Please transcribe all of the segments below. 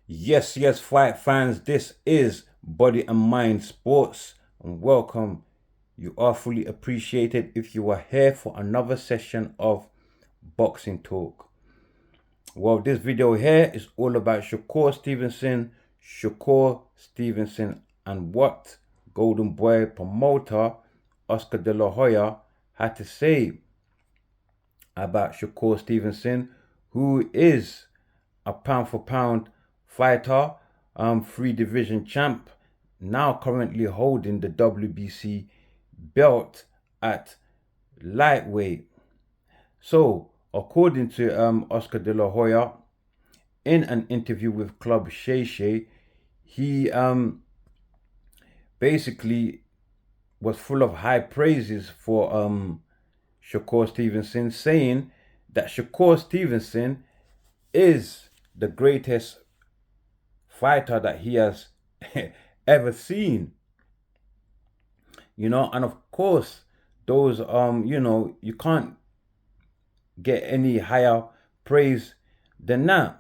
Yes, fight fans, this is Body and Mind Sports, and welcome. You are fully appreciated if you are here for another session of boxing talk. Well, this video here is all about Shakur Stevenson, and what Golden Boy promoter Oscar De La Hoya had to say about Shakur Stevenson, who is a pound for pound fighter, 3 division champ, now currently holding the WBC belt at lightweight. So, according to Oscar De La Hoya, in an interview with Club Shay, he basically was full of high praises for Shakur Stevenson, saying that Shakur Stevenson is the greatest fighter that he has ever seen. And of course, those you can't get any higher praise than that,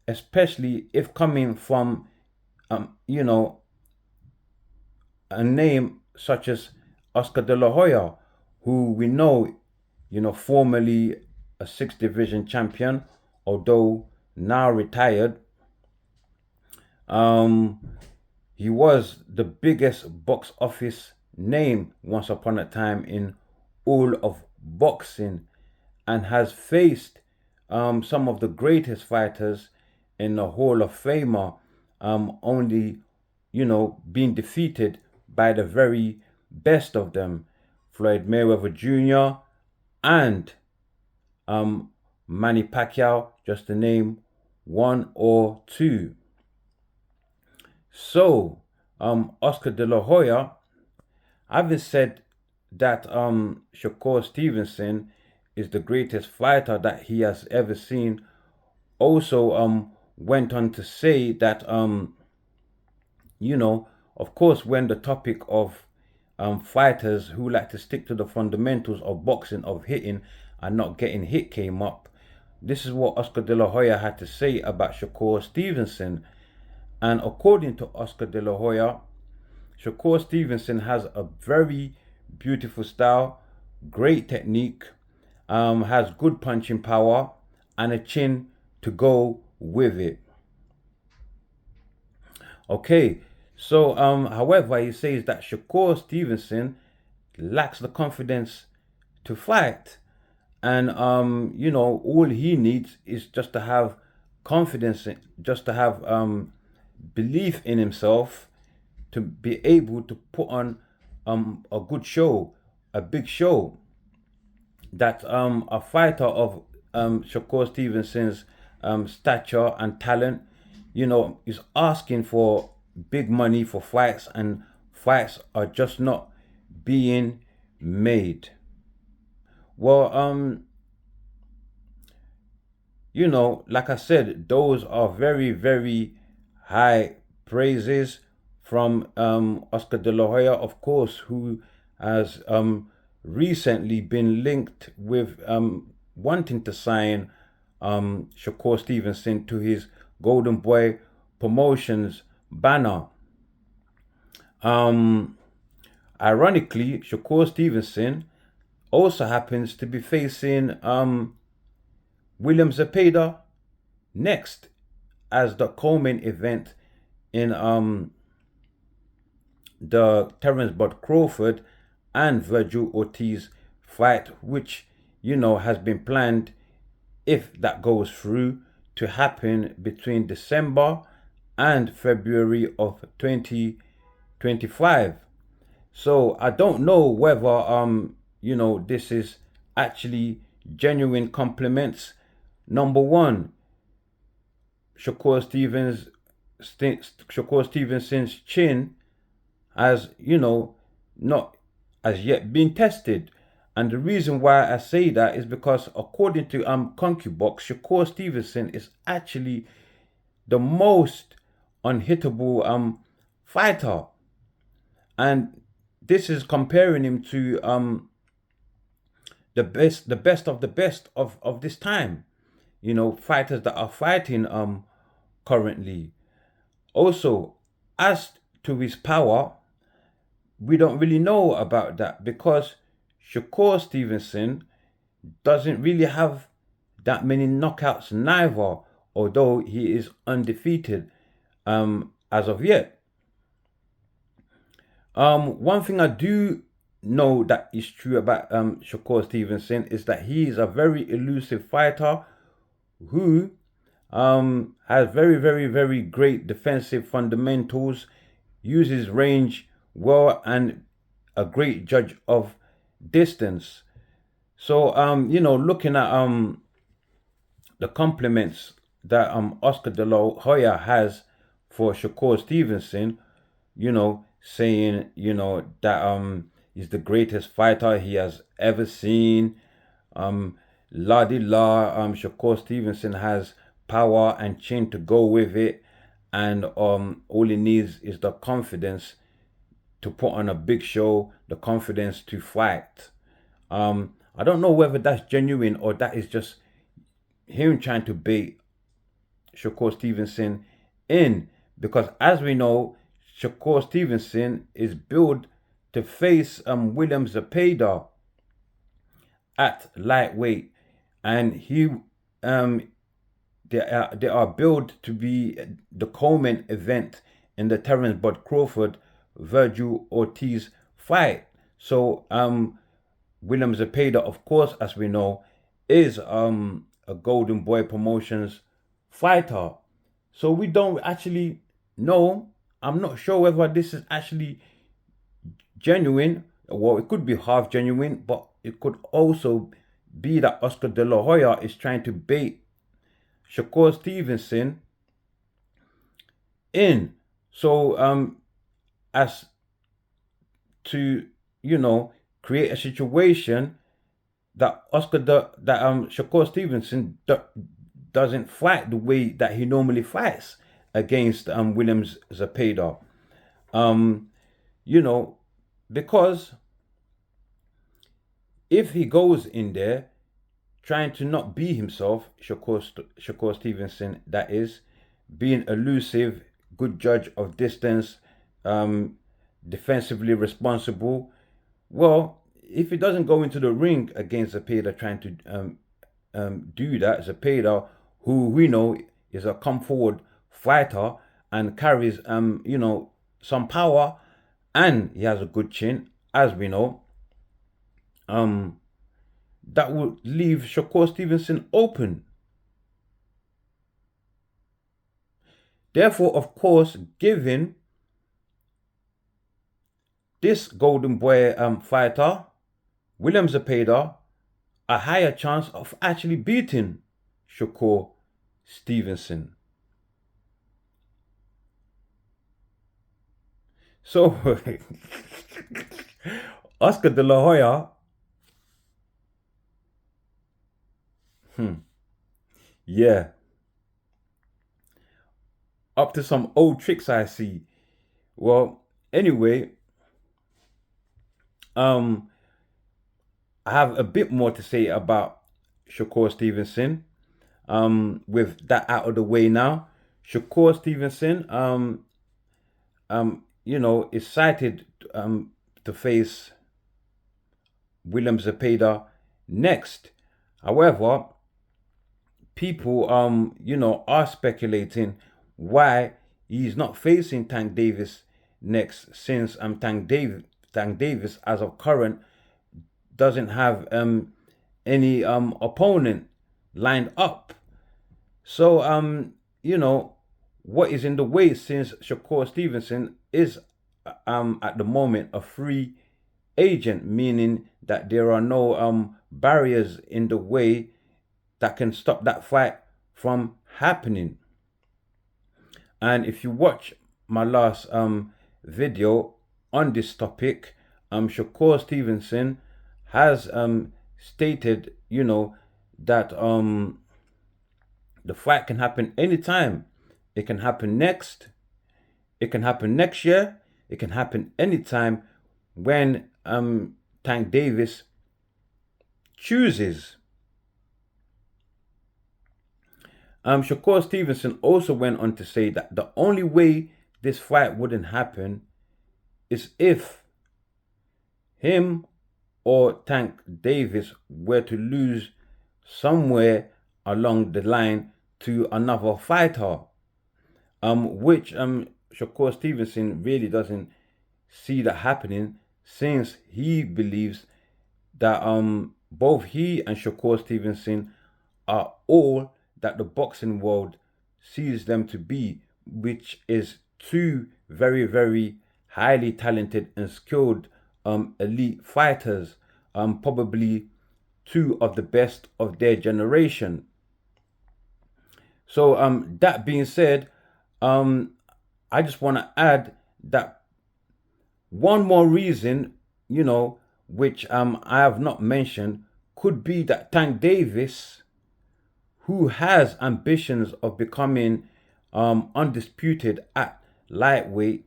especially if coming from a name such as Oscar De La Hoya, who we know, formerly a 6 division champion, although now retired. He was the biggest box office name once upon a time in all of boxing, and has faced some of the greatest fighters in the Hall of Famer, only being defeated by the very best of them, Floyd Mayweather Jr. and Manny Pacquiao, just to name one or two. So, Oscar De La Hoya, having said that Shakur Stevenson is the greatest fighter that he has ever seen, also went on to say that of course, when the topic of fighters who like to stick to the fundamentals of boxing, of hitting and not getting hit, came up, this is what Oscar De La Hoya had to say about Shakur Stevenson. And according to Oscar De La Hoya, Shakur Stevenson has a very beautiful style, great technique, has good punching power, and a chin to go with it. Okay, so however, he says that Shakur Stevenson lacks the confidence to fight, and all he needs is just to have confidence, just to have belief in himself, to be able to put on a good show, a big show, that a fighter of Shakur Stevenson's stature and talent, is asking for big money for fights, and fights are just not being made. Well, like I said, those are very, very high praises from Oscar De La Hoya, of course, who has recently been linked with wanting to sign Shakur Stevenson to his Golden Boy Promotions banner. Ironically, Shakur Stevenson also happens to be facing William Zapada next as the co-main event in the Terence Bud Crawford and Virgil Ortiz fight, which has been planned, if that goes through, to happen between December and February of 2025. So I don't know whether this is actually genuine compliments. Number one, Shakur Stevenson's chin has not as yet been tested. And the reason why I say that is because, according to ConcuBox, Shakur Stevenson is actually the most unhittable fighter, and this is comparing him to the best of the best of this time. Fighters that are fighting currently. Also, as to his power, we don't really know about that because Shakur Stevenson doesn't really have that many knockouts neither, although he is undefeated as of yet. One thing I do know that is true about Shakur Stevenson is that he is a very elusive fighter who has very, very, very great defensive fundamentals, uses range well, and a great judge of distance. So, looking at the compliments that Oscar De La Hoya has for Shakur Stevenson, saying, that he's the greatest fighter he has ever seen. La di la, Shakur Stevenson has power and chin to go with it, and all he needs is the confidence to put on a big show, the confidence to fight. I don't know whether that's genuine or that is just him trying to bait Shakur Stevenson in, because as we know, Shakur Stevenson is billed to face William Zapada at lightweight, and they are billed to be the co-main event in the Terence Bud Crawford Virgil Ortiz fight. So William Zapada, of course, as we know, is a Golden Boy Promotions fighter. So we don't actually know. I'm not sure whether this is actually genuine. Well, it could be half genuine, but it could also be that Oscar De La Hoya is trying to bait Shakur Stevenson in. So as to create a situation that Shakur Stevenson doesn't fight the way that he normally fights against Williams Zapada. Because if he goes in there trying to not be himself, Shakur Stevenson, that is, being elusive, good judge of distance, defensively responsible, well, if he doesn't go into the ring against Zapada trying to do that, Zapada, who we know is a come forward fighter and carries some power, and he has a good chin, as we know, that would leave Shakur Stevenson open. Therefore, of course, giving this Golden Boy fighter, William Zapada, a higher chance of actually beating Shakur Stevenson. So, Oscar De La Hoya, yeah, up to some old tricks I see. Well, anyway, I have a bit more to say about Shakur Stevenson. With that out of the way now, Shakur Stevenson, is cited to face William Zapada next. However, people, are speculating why he's not facing Tank Davis next, since Tank Davis, as of current, doesn't have any opponent lined up. So, what is in the way, since Shakur Stevenson is at the moment a free agent, meaning that there are no barriers in the way that can stop that fight from happening. And if you watch my last video on this topic, Shakur Stevenson has stated, that the fight can happen anytime. It can happen next. It can happen next year. It can happen anytime when Tank Davis chooses. Shakur Stevenson also went on to say that the only way this fight wouldn't happen is if him or Tank Davis were to lose somewhere along the line to another fighter, which Shakur Stevenson really doesn't see that happening, since he believes that both he and Shakur Stevenson are all that the boxing world sees them to be, which is two very, very highly talented and skilled elite fighters, probably two of the best of their generation. So that being said, I just want to add that one more reason, which I have not mentioned, could be that Tank Davis, who has ambitions of becoming undisputed at lightweight,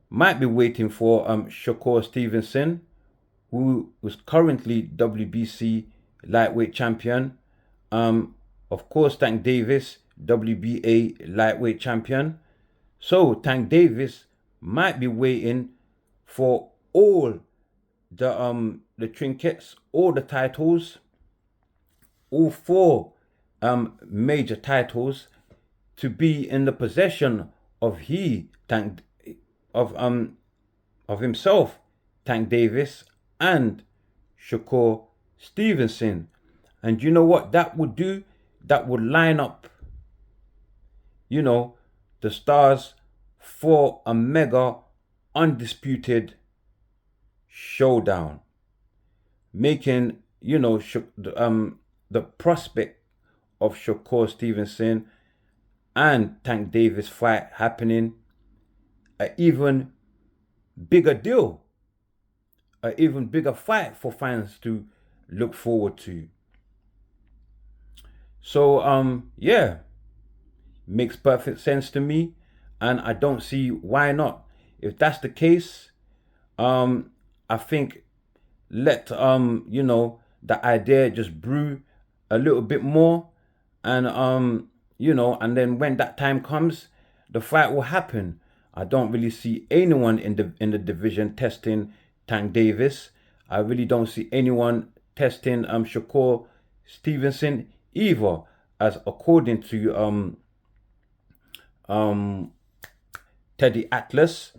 might be waiting for Shakur Stevenson, who was currently WBC lightweight champion. Of course, Tank Davis, WBA lightweight champion. So Tank Davis might be waiting for all the trinkets, all the titles, all four major titles, to be in the possession of himself, Tank Davis, and Shakur Stevenson. And you know what that would do? That would line up, the stars for a mega undisputed showdown, making the prospect of Shakur Stevenson and Tank Davis fight happening an even bigger deal, an even bigger fight for fans to look forward to. So yeah, makes perfect sense to me, and I don't see why not. If that's the case, I think let the idea just brew a little bit more, and and then when that time comes, the fight will happen. I don't really see anyone in the division testing Tank Davis. I really don't see anyone testing Shakur Stevenson either, as according to Teddy Atlas.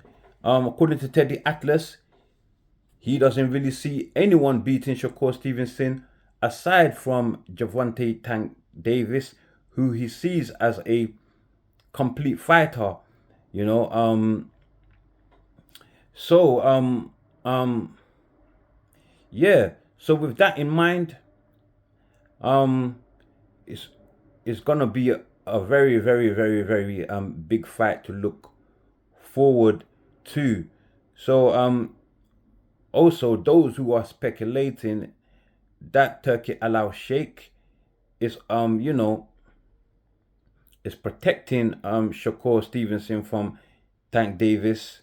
According to Teddy Atlas, he doesn't really see anyone beating Shakur Stevenson aside from Gervonta Tank Davis, who he sees as a complete fighter. So yeah. So with that in mind, it's gonna be a very, very, very, very big fight to look forward to. So also, those who are speculating that Turki Al Sheikh is is protecting Shakur Stevenson from Tank Davis,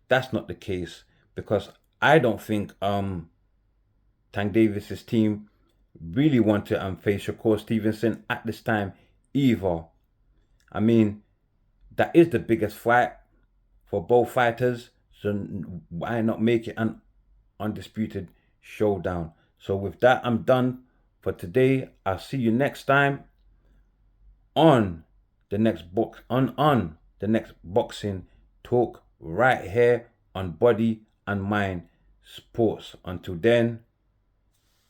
that's not the case, because I don't think Tank Davis's team really want to face Shakur Stevenson at this time either. I mean, that is the biggest fight for both fighters, so why not make it an undisputed showdown? So with that, I'm done for today. I'll see you next time on the next on the next boxing talk, right here on Body and Mind Sports. Until then,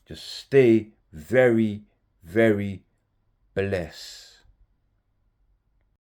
just stay very, very blessed.